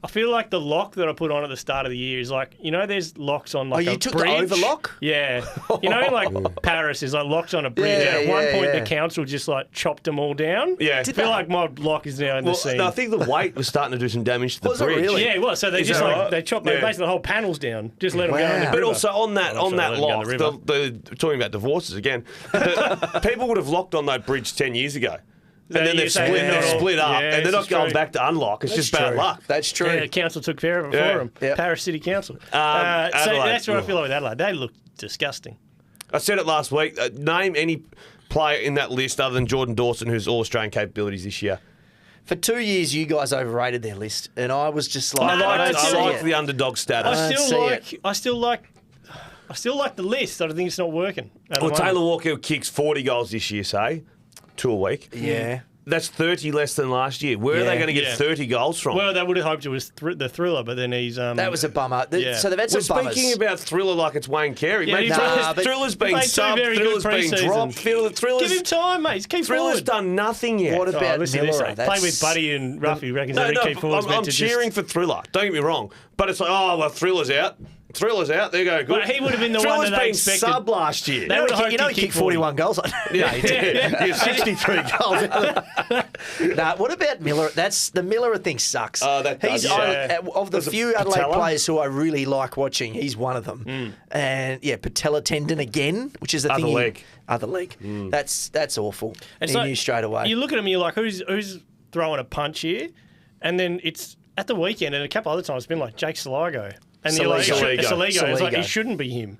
I feel like the lock that I put on at the start of the year is like, there's locks on like a bridge. You took the overlock? Yeah. Like Paris is like locks on a bridge. Yeah, and at one point, the council just like chopped them all down. Yeah. I feel like my lock is now in the scene. No, I think the weight was starting to do some damage to the Was it bridge. really? Yeah, it was. So they just they chopped basically the whole panels down. Just let them go in the But river. also on that lock, talking about divorces again, people would have locked on that bridge 10 years ago. And then they've split up, and they're not going back to unlock. It's just bad luck. That's true. Yeah, the council took care of it for them. Yep. Paris City Council. So Adelaide. that's what I feel like with Adelaide. They look disgusting. I said it last week. Name any player in that list other than Jordan Dawson who's All-Australian capabilities this year. For 2 years, you guys overrated their list, and I was just like, I like the underdog status. I still like the list. I don't think it's not working. Well, Taylor Walker kicks 40 goals this year, say. 2 a week. Yeah. That's 30 less than last year. Where are they going to get 30 goals from? Well, they would have hoped it was the Thriller, but then he's... that was a bummer. So they've had some We're bummers. speaking about Thriller like it's Wayne Carey. Yeah, mate, Thriller's been subbed, Thriller's been dropped. Give him time, mate. Keep Thriller's forward. done nothing yet. What about Miller? Play with Buddy and Ruffy. Reckons they keep forward. I'm cheering for Thriller. Don't get me wrong. But it's like, Thriller's out. There you go. Good. But he would have been the one that they expected. Thriller's been sub last year. He kicked 41 goals. Yeah, he did. He had 63 goals. What about Miller? The Miller thing sucks. That does. Of the few Adelaide players who I really like watching, he's one of them. And patella tendon again, which is the thing. Other leg. That's awful. And he knew straight away. You look at him and you're like, who's throwing a punch here? And then it's at the weekend and a couple other times it's been like Jake Saligo. And you're like, Saligo. It's like, it shouldn't be him.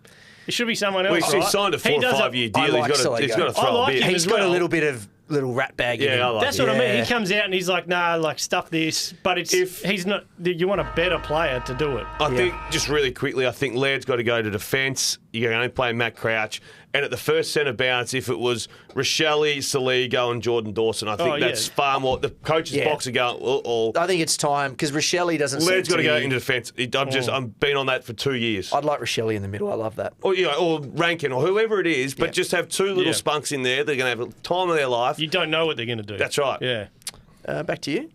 It should be someone else. Well, he's signed a 4 or 5 year deal. He's got to throw a bit. He's got a little bit of little rat bag in him. That's what I mean. He comes out and he's like, stuff this. But he's not. You want a better player to do it. I think, just really quickly, I think Laird's got to go to defence. You're going to play Matt Crouch. And at the first centre bounce, if it was Rochelle, Saligo and Jordan Dawson, I think that's far more. The coach's box are going, I think it's time, because Rochelle doesn't Laird's got to go into defence. I've been on that for 2 years. I'd like Rochelle in the middle. I love that. Or Rankin or whoever it is, but just have 2 little spunks in there. They're going to have a time of their life. You don't know what they're going to do. That's right. Yeah. Back to you.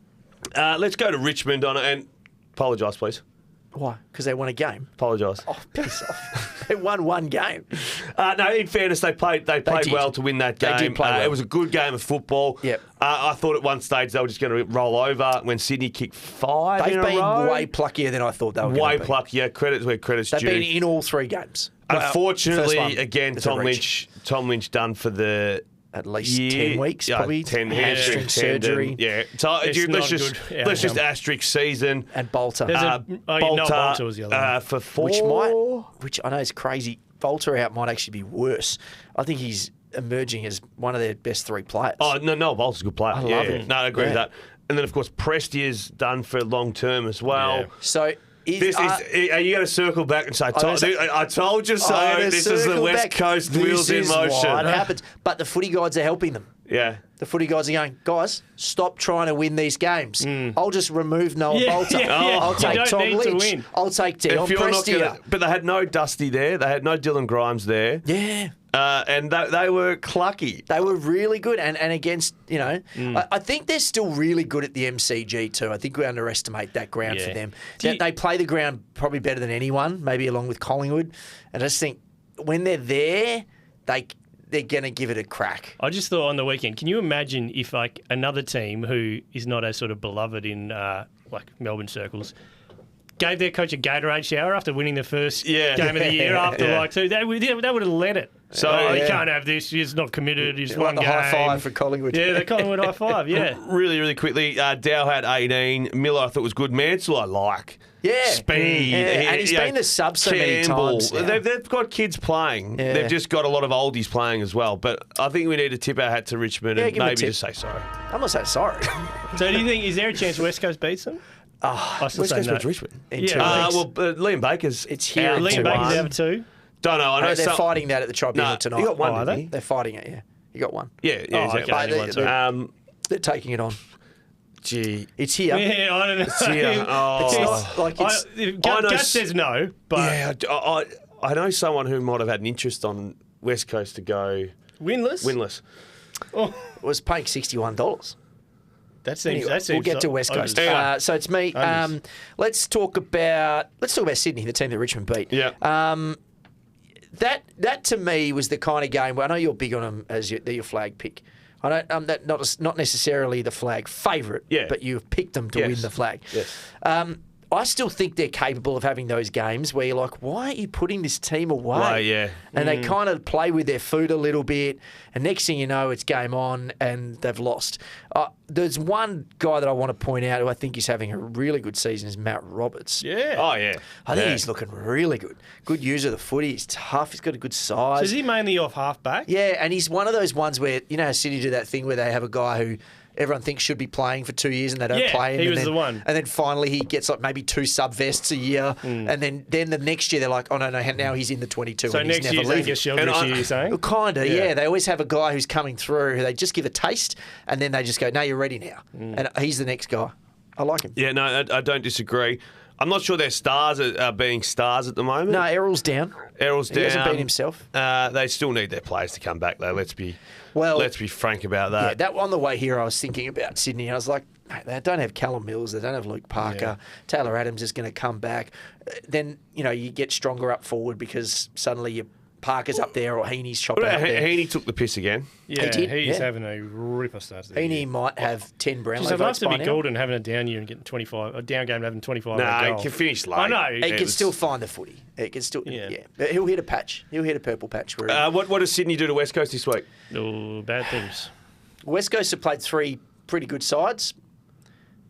Let's go to Richmond and apologise, please. Why? Because they won a game. Apologise. Oh, piss off. They won one game. No, in fairness, they played well to win that game. They did play well. It was a good game of football. Yep. I thought at one stage they were just going to roll over when Sydney kicked 5 They've in a been row. way pluckier than I thought they were going to be. Way pluckier. Credit's where credit's due. They've been in all 3 games. Unfortunately, again, Tom Lynch done for the... At least 10 weeks, probably. 10 hamstring surgery. Yeah. So let's just asterisk season. And Bolter. Bolter was the other one. For 4. Which I know is crazy. Bolter out might actually be worse. I think he's emerging as one of their best 3 players. Oh, no, Bolter's a good player. I love him. No, I agree with that. And then, of course, Prestia's done for long term as well. Yeah. So... are you going to circle back and say, I told you so, this is the West Coast wheels in motion. What happens. But the footy guides are helping them. Yeah. The footy guys are going, guys, stop trying to win these games. I'll just remove Noah Bolter. I'll take Tom Lynch. I'll take Dion Prestia. But they had no Dusty there. They had no Dylan Grimes there. Yeah. And they were clucky. They were really good. And against, I think they're still really good at the MCG too. I think we underestimate that ground for them. They play the ground probably better than anyone, maybe along with Collingwood. And I just think when they're there, they're going to give it a crack. I just thought on the weekend, can you imagine if like another team who is not as sort of beloved in like Melbourne circles gave their coach a Gatorade shower after winning the first game of the year after like two? They would have let it. So you can't have this. He's not committed. He's one the game. High five for Collingwood. Yeah, the Collingwood high five. Yeah. Really, really quickly, Dow had 18. Miller I thought was good. Mansell I like. Yeah. Speed. And he's been the sub so many times now. They've got kids playing. Yeah. They've just got a lot of oldies playing as well. But I think we need to tip our hat to Richmond and maybe just say sorry. I'm not saying sorry. So do you think, is there a chance West Coast beats them? West Coast beats Richmond. In 2 weeks. Liam Baker's it's here. Liam Baker's out for 2. Don't know. I know they're fighting that at the tribunal tonight. He got one, are they? They're fighting it, yeah. You got one. Yeah. They're taking it on. Gee. It's here. Yeah, I don't know. It's here. Gus says no, but... Yeah, I know someone who might have had an interest on West Coast to go... Winless? Oh. It was paying $61. That seems. We'll get to West Coast. So it's me. Let's talk about Sydney, the team that Richmond beat. Yeah. That to me was the kind of game where I know you're big on them as your flag pick. I don't. That not necessarily the flag favourite. But you've picked them to win the flag. Yes. I still think they're capable of having those games where you're like, why are you putting this team away? And they kind of play with their food a little bit, and next thing you know, it's game on, and they've lost. There's one guy that I want to point out who I think is having a really good season is Matt Roberts. Yeah. Oh, yeah. I think he's looking really good. Good user of the footy. He's tough. He's got a good size. So is he mainly off half-back? Yeah, and he's one of those ones where, you know how City do that thing where they have a guy who everyone thinks should be playing for 2 years and they don't play him. He was the one. And then finally he gets like maybe 2 sub-vests a year. And then the next year they're like, oh, no, now he's in the 22 so and he's never leaving. So next year you're saying? Kind of, yeah. They always have a guy who's coming through who they just give a taste and then they just go, no, you're ready now. And he's the next guy. I like him. Yeah, no, I don't disagree. I'm not sure their stars are being stars at the moment. No, Errol's down. He hasn't been himself. They still need their players to come back, though. Let's be frank about that. Yeah, that on the way here, I was thinking about Sydney. I was like, mate, they don't have Callum Mills. They don't have Luke Parker. Yeah. Taylor Adams is going to come back. Then, you get stronger up forward because suddenly Parker's up there or Heaney's chopping up there. Heaney took the piss again. Yeah, he's having a ripper start to the year. Heaney might have 10 Brownlow votes votes by now. It must be Gordon having a down year and getting 25, a down game and having 25. No, he can finish late. I know. He can still find the footy. He can still, But he'll hit a patch. He'll hit a purple patch. What does Sydney do to West Coast this week? Oh, bad things. West Coast have played 3 pretty good sides.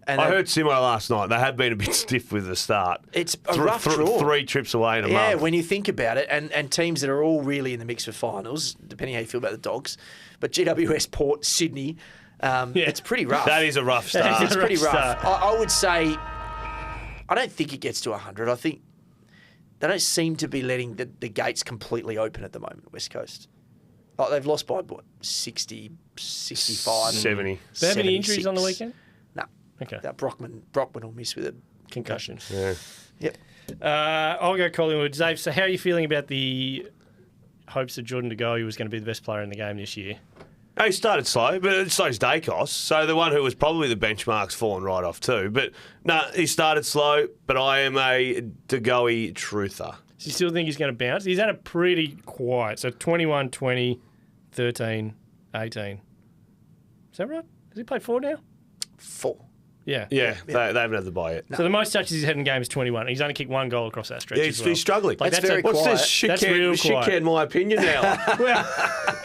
And I heard Simo last night. They have been a bit stiff with the start. It's a rough draw. 3 trips away in a month. Yeah, when you think about it, and teams that are all really in the mix for finals, depending how you feel about the Dogs. But GWS, Port, Sydney, it's pretty rough. That is a rough start. It's pretty rough. I would say, I don't think it gets to 100. I think they don't seem to be letting the gates completely open at the moment, West Coast. Like they've lost by, 60, 65? 70. Do they have any injuries on the weekend? No. Okay. Brockman will miss with a concussion. Yeah. Yep. I'll go Collingwood. Zave, so how are you feeling about the hopes that Jordan De Goey was going to be the best player in the game this year? He started slow, but so's Dacos. So the one who was probably the benchmark's fallen right off too. But no, he started slow, but I am a De Goey truther. So you still think he's going to bounce? He's had a pretty quiet. So 21, 20, 13, 18. Is that right? Has he played 4 now? 4. Yeah. They haven't had the bye yet. No. So the most touches he's had in game is 21. He's only kicked 1 goal across that stretch. He's struggling. That's very quiet. What's this shit my opinion now? Well,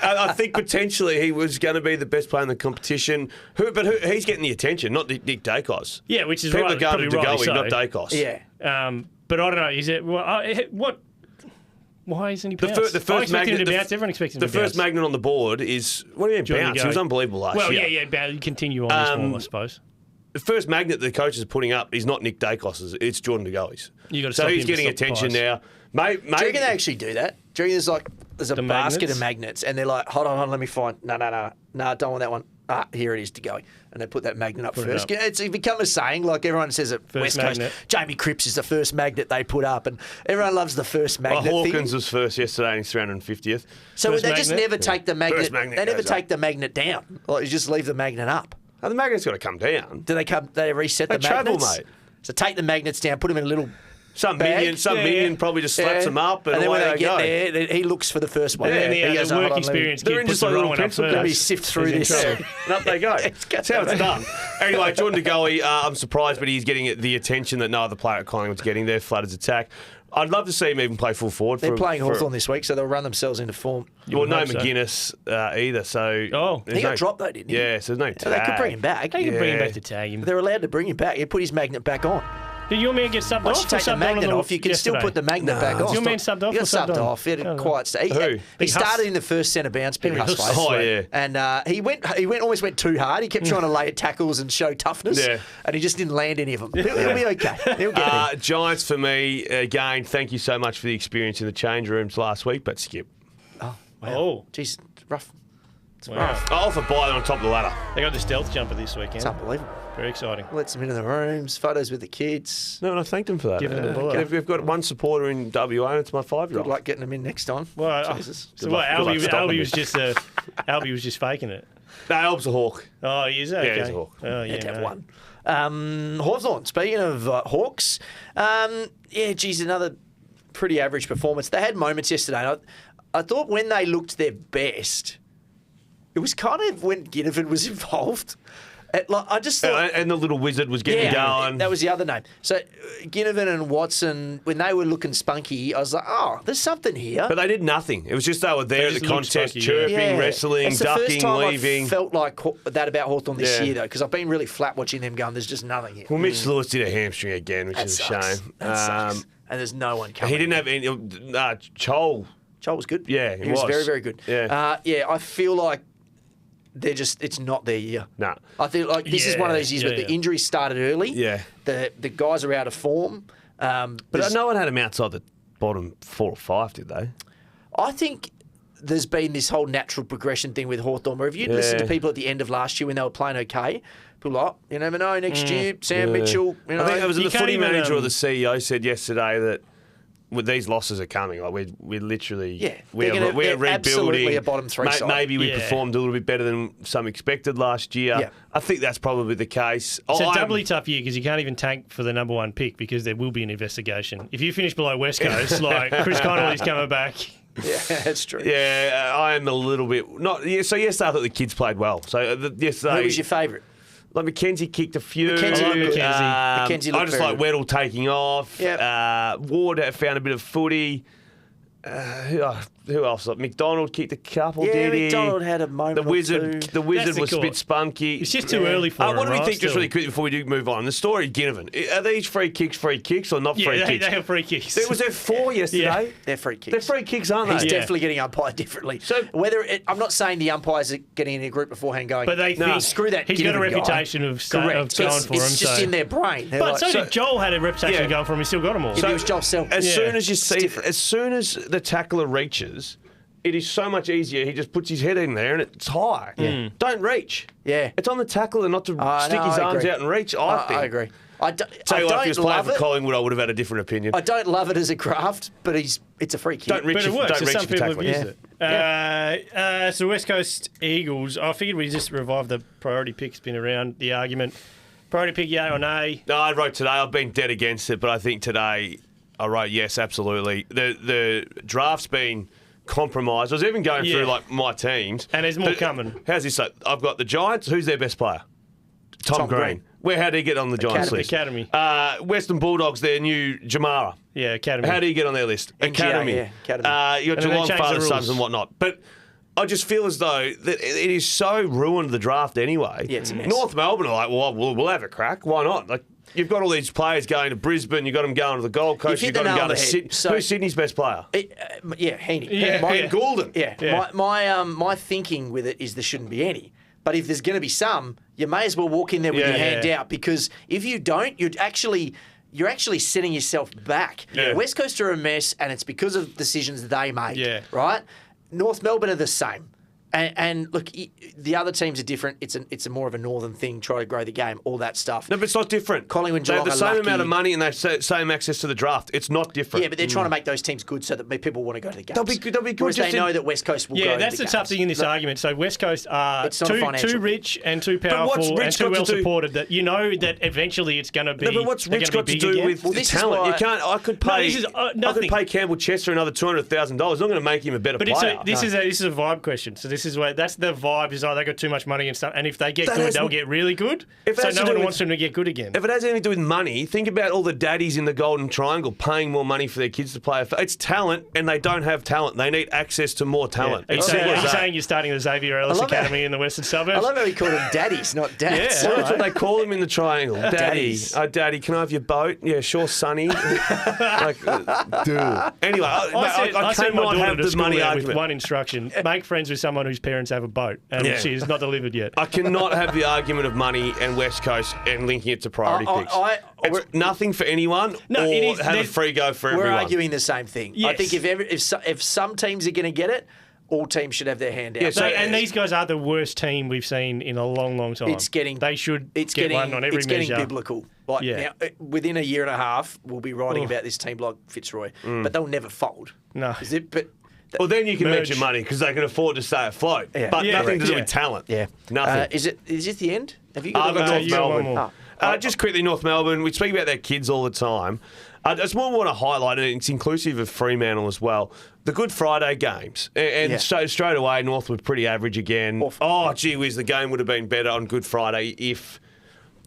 I think potentially he was going to be the best player in the competition. But he's getting the attention, not Nick Dacos. Yeah, which is people right. People are going to De Goey, not Dacos. Yeah. But I don't know. Is it what? Why isn't he bounced? The first magnet him to bounce. Everyone expects him to bounce. The first magnet on the board is, what do you mean bounce? He was unbelievable last year. Well, yeah, you continue on this form, I suppose. The first magnet the coaches are putting up is not Nick Dacos's, it's Jordan De Goey's. So he's getting attention now. Do you reckon they actually do that? Do you reckon there's a basket of magnets and they're like, hold on, let me find. No, don't want that one. here it is to go. And they put that magnet up first. It's become a saying, like everyone says at West Coast, Jamie Cripps is the first magnet they put up, and everyone loves the first magnet Hawkins was first yesterday and he's 350th. So they just never take the magnet. They never take the magnet down. Like, you just leave the magnet up. Oh, the magnet's got to come down. Do they come? They reset the magnets? Travel, mate. So take the magnets down, put them in a little Some bag. minion probably just slaps them up, and then away when they go. get there, he looks for the first one. And then he the work experience They're in just like a little pencil Let me sift through this. And up they go. That's how it's done. Anyway, Jordan De Goey, I'm surprised, but he's getting the attention that no other player at Collingwood's getting there. Flood his attack. I'd love to see him even play full forward. They're playing Hawthorn this week, so they'll run themselves into form. Well, no McGuinness either. So he got dropped though, didn't he? Yeah, so there's no tag. They could bring him back. They could bring him back to tag him. They're allowed to bring him back. He put his magnet back on. Did your man get subbed off? Once you take the magnet off, you can still put the magnet back on. Your man subbed off? He got subbed off. He had a quiet stay. He started in the first centre bounce, Big Hustler. Oh, yeah. And he almost went too hard. He kept trying to lay at tackles and show toughness. Yeah. And he just didn't land any of them. He'll be okay. He'll get there. Giants for me, again, thank you so much for the experience in the change rooms last week, but skip. Oh, wow. Oh. Jeez, rough. It's Wow. rough. I'll for buy them on top of the ladder. They got the stealth jumper this weekend. It's unbelievable. Very exciting. Lets them into the rooms, photos with the kids. No, and I thanked them for that. Give them the bullet. We've got one supporter in WA, and it's my 5-year-old. Good luck getting them in next time. Well, Jesus. So what? Albie was just faking it. No, Alb's a hawk. Oh, he is okay. Yeah, he's a hawk. Oh, yeah, Had to have one. Hawthorn, speaking of Hawks, another pretty average performance. They had moments yesterday. I thought when they looked their best, it was kind of when Ginnivan was involved. I just thought... And the little wizard was getting going. That was the other name. So Ginnivan and Watson, when they were looking spunky, I was like, oh, there's something here. But they did nothing. It was just they were there at the contest, spunky, chirping, wrestling, it's ducking, the first time weaving. I felt like that about Hawthorn this year, though, because I've been really flat watching them going, there's just nothing here. Well, Mitch Lewis did a hamstring again, which is a sucks. shame. That sucks. And there's no one coming. He didn't have any... Chol was good. Yeah, he was very, very good. Yeah. I feel like it's not their year. No. I think this is one of those years where the injuries started early. Yeah. The guys are out of form. But no one had him outside the bottom 4 or 5, did they? I think there's been this whole natural progression thing with Hawthorn, where if you'd listened to people at the end of last year when they were playing okay, people were like, you never know, next year, Sam Mitchell. You know, I think it was the footy manager or the CEO said yesterday that with these losses are coming, like we're literally we're rebuilding. Absolutely a bottom 3 side. Maybe we performed a little bit better than some expected last year. Yeah. I think that's probably the case. It's a doubly tough year because you can't even tank for the number 1 pick because there will be an investigation. If you finish below West Coast, like Chris Connolly's coming back. Yeah, that's true. Yeah, I am a little bit not. Yeah, so yesterday I thought the kids played well. So yesterday, who was your favourite? Like Mackenzie kicked a few. Mackenzie looked good. Mackenzie looked I just like Weddle taking off. Yep. Ward found a bit of footy. Who else? Like McDonald kicked a couple, did he? McDonald had a moment. The Wizard was a bit spunky. It's just too early for him. What do we think, just really quick before we do move on? The story of Ginnivan. Are these free kicks or not free kicks? They have free kicks. Was there 4 yesterday? Yeah. They're free kicks. They're free kicks, aren't they? He's definitely getting umpired differently. So I'm not saying the umpires are getting in a group beforehand going, but they think, screw that. He's got a reputation of going for him. It's just in their brain. But so did Joel had a reputation going for him. He still got them all. So it was Joel Self. As soon as the tackler reaches, it is so much easier. He just puts his head in there and it's high. Yeah. Don't reach. Yeah. It's on the tackler not to stick his arms out and reach, I think. I agree. Tell you what, if he was playing for Collingwood, I would have had a different opinion. I don't love it as a craft, but it's a free kick. Don't reach but it works. Don't reach some people have used it. So West Coast Eagles, I figured we just revive the priority pick. It's been around the argument. Priority pick, yeah or nay? No, I wrote today. I've been dead against it, but I think today I wrote yes, absolutely. The draft's been compromised. I was even going through like my teams. And there's more coming. How's this? I've got the Giants. Who's their best player? Tom Green. How did he get on the Giants list? Academy. Western Bulldogs, their new Jamara. Yeah, Academy. How do you get on their list? Academy. Yeah, Academy. You got Geelong father sons and whatnot. But I just feel as though that it is so ruined the draft anyway. Yeah, it's a mess. North Melbourne are like, well, we'll have a crack. Why not? Like, you've got all these players going to Brisbane. You've got them going to the Gold Coast. You've got them going to Sydney. Who's Sydney's best player? Heaney. Yeah, Goulden. Yeah. My thinking with it is there shouldn't be any. But if there's going to be some, you may as well walk in there with your hand out, because if you don't, you're actually setting yourself back. Yeah. West Coast are a mess, and it's because of decisions they made. Yeah. Right? North Melbourne are the same. And look, the other teams are different. It's a more of a northern thing. Try to grow the game, all that stuff. No, but it's not different. Collingwood and they have Geelong the are same lucky. amount of money and they have same access to the draft. It's not different. Yeah, but they're trying to make those teams good so that people want to go to the games. They'll be good. Whereas they know that West Coast will go to the that's the tough thing in this argument. So West Coast are too rich and too powerful and too well supported that you know that eventually it's going to be. No, but what's rich got to do with talent? You can't. I could pay Campbell Chester another $200,000. I'm not going to make him a better player. This is a vibe question. So this is where that's the vibe is. They got too much money and stuff. And if they get good, they'll get really good. So no one wants them to get good again. If it has anything to do with money, think about all the daddies in the Golden Triangle paying more money for their kids to play. It's talent, and they don't have talent. They need access to more talent. Are you saying you're starting the Xavier Ellis Academy in the Western Suburbs? I love how he called them daddies, not dads. Yeah, that's what they call them in the Triangle. Daddy. Daddy, can I have your boat? Yeah, sure, Sonny. Dude. Anyway, I cannot have the money argument. With one instruction: make friends with someone whose parents have a boat, and she is not delivered yet. I cannot have the argument of money and West Coast and linking it to priority picks. It's nothing for anyone. No, it is. Have a free go for everyone. We're arguing the same thing. Yes. I think if some teams are going to get it, all teams should have their hand out. Yeah, and these guys are the worst team we've seen in a long, long time. They should get one on every measure. It's getting biblical. Now, within a year and a half, we'll be writing about this team like Fitzroy, but they'll never fold. No. Is it? But well, then you can mention money because they can afford to stay afloat. Yeah. But nothing to do with talent. Yeah. Nothing. Is this the end? Have you got North Melbourne? Just quickly, North Melbourne. We speak about their kids all the time. I just want to highlight, and it's inclusive of Fremantle as well, the Good Friday games. And so straight away, North were pretty average again. Gee whiz, the game would have been better on Good Friday if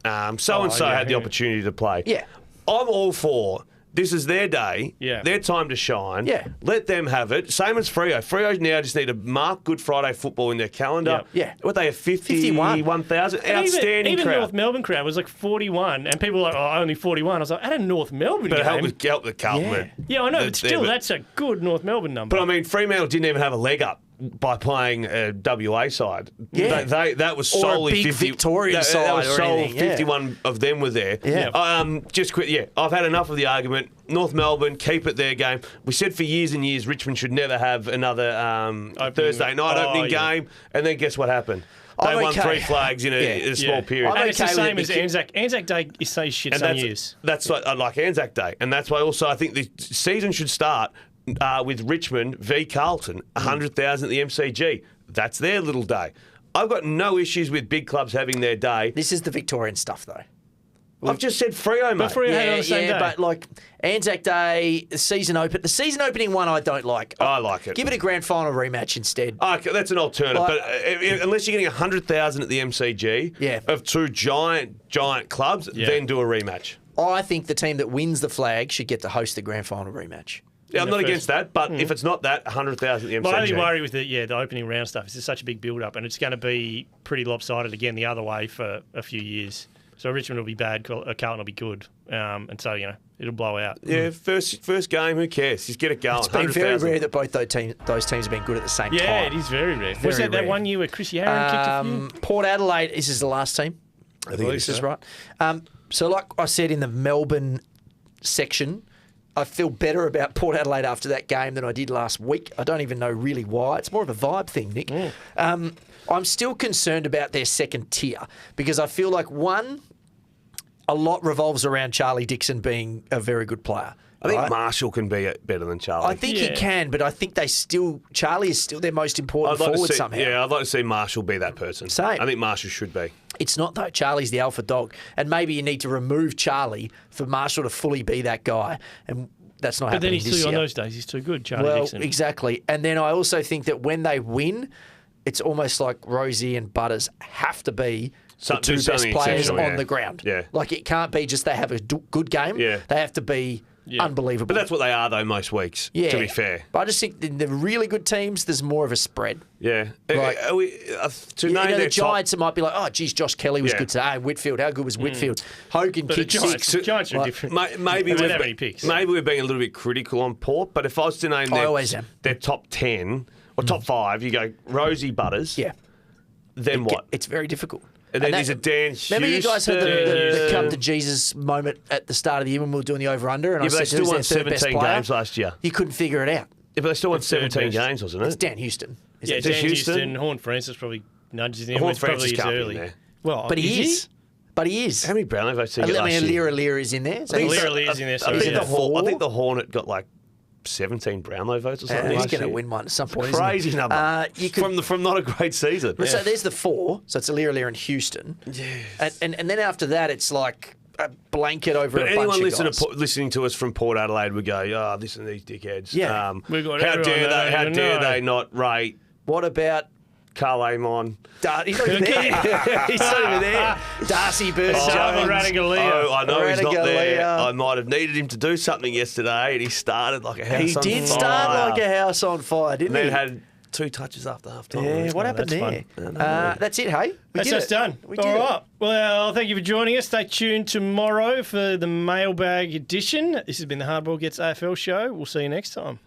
so-and-so had the opportunity to play. Yeah. I'm all for... This is their day, their time to shine. Yeah. Let them have it. Same as Freo. Freo now just need to mark Good Friday football in their calendar. Yeah. What they have, 51,000? Outstanding even crowd. North Melbourne crowd was like 41, and people were like, only 41. I was like, at a North Melbourne game. But help the Carlton. Yeah, I know, but still, that's a good North Melbourne number. But I mean, Fremantle didn't even have a leg up by playing a WA side. Yeah. That was solely or a big 50. Victorian side. That was or solely anything. 51 of them were there. Yeah. Just quick. I've had enough of the argument. North Melbourne, keep it their game. We said for years and years Richmond should never have another Thursday night opening game, and then guess what happened? They won 3 flags in a small period. And it's the same as Anzac. Anzac Day is say shit some years. That's what I like Anzac Day, and that's why also I think the season should start with Richmond v Carlton, 100,000 at the MCG. That's their little day. I've got no issues with big clubs having their day. This is the Victorian stuff, though. I've just said Freo, mate. But Freo had it on the same day. But like Anzac Day, the season opening one, I don't like. I like it. Give it a grand final rematch instead. Okay, that's an alternative. But unless you're getting 100,000 at the MCG of 2 giant clubs, then do a rematch. I think the team that wins the flag should get to host the grand final rematch. Yeah, I'm not against that, but if it's not that, 100,000 at the MCG. My only worry with the opening round stuff is it's such a big build-up, and it's going to be pretty lopsided again the other way for a few years. So Richmond will be bad, Carlton will be good, and so it'll blow out. Yeah, first game, who cares? Just get it going. It's been very rare that both those teams have been good at the same time. Yeah, it is very rare. Was that one year where Chris Yarran kicked a few? Port Adelaide, this is the last team. I think this is right. So like I said in the Melbourne section, I feel better about Port Adelaide after that game than I did last week. I don't even know really why. It's more of a vibe thing, Nick. I'm still concerned about their second tier because I feel like, a lot revolves around Charlie Dixon being a very good player. I think Marshall can be better than Charlie. I think he can, but I think Charlie is still their most important forward somehow. Yeah, I'd like to see Marshall be that person. Same. I think Marshall should be. It's not, though. Charlie's the alpha dog. And maybe you need to remove Charlie for Marshall to fully be that guy. And that's not happening this year. But then he's too, on those days, he's too good, Charlie Dixon. Well, exactly. And then I also think that when they win, it's almost like Rosie and Butters have to be the 2 best players on the ground. Yeah. Like it can't be just they have a good game. Yeah. They have to be unbelievable. But that's what they are, though, most weeks, to be fair. But I just think in the really good teams, there's more of a spread. Yeah. Like, the Giants, it might be like, oh, geez, Josh Kelly was good today. Whitfield, how good was Whitfield? Hogan kicked 6. Giants are different. Maybe we're being a little bit critical on Port, but if I was to name their top 10 or top 5, you go Rosie, Butters. Yeah. Then what? It's very difficult. And then there's a Dan Houston. Remember you guys had the come to Jesus moment at the start of the year when we were doing the over-under? And I said, they still won 17 games last year. You couldn't figure it out. Yeah, but they still won 17 games, wasn't it? It's Dan Houston. Yeah, Dan Houston, Horn Francis probably nudges him. Horn It's probably Francis can't be early. in there. Well, But he is. But he is. How many Brownlow votes did he get last year? Lira is in there. So Lear is in there. I Sorry, think, yeah. I think the Hornet got like 17 Brownlow votes or something. he's last going to year. win one at some point. Crazy isn't he? number. You could, from not a great season. So there's the 4. So it's Lira and Houston. Yes. And then after that, it's like a blanket over But a bunch anyone of guys. listening to us from Port Adelaide would go, "Oh, listen to these dickheads." Yeah. We've got how everyone dare that they? How don't dare know. they not rate What about Carl Amon? He's not even there. He's not even there. Darcy Burns-Jones. Radigalia. Oh, I know he's not Radigalia. there. I might have needed him to do something yesterday, and he started like a house He on fire. did start like a house on fire, didn't And he? then had 2 touches after half time. Yeah, what happened that's there? fun. That's it, hey? We That's did us it. done. We All did it. right. Well, thank you for joining us. Stay tuned tomorrow for the mailbag edition. This has been the Hardball Gets AFL show. We'll see you next time.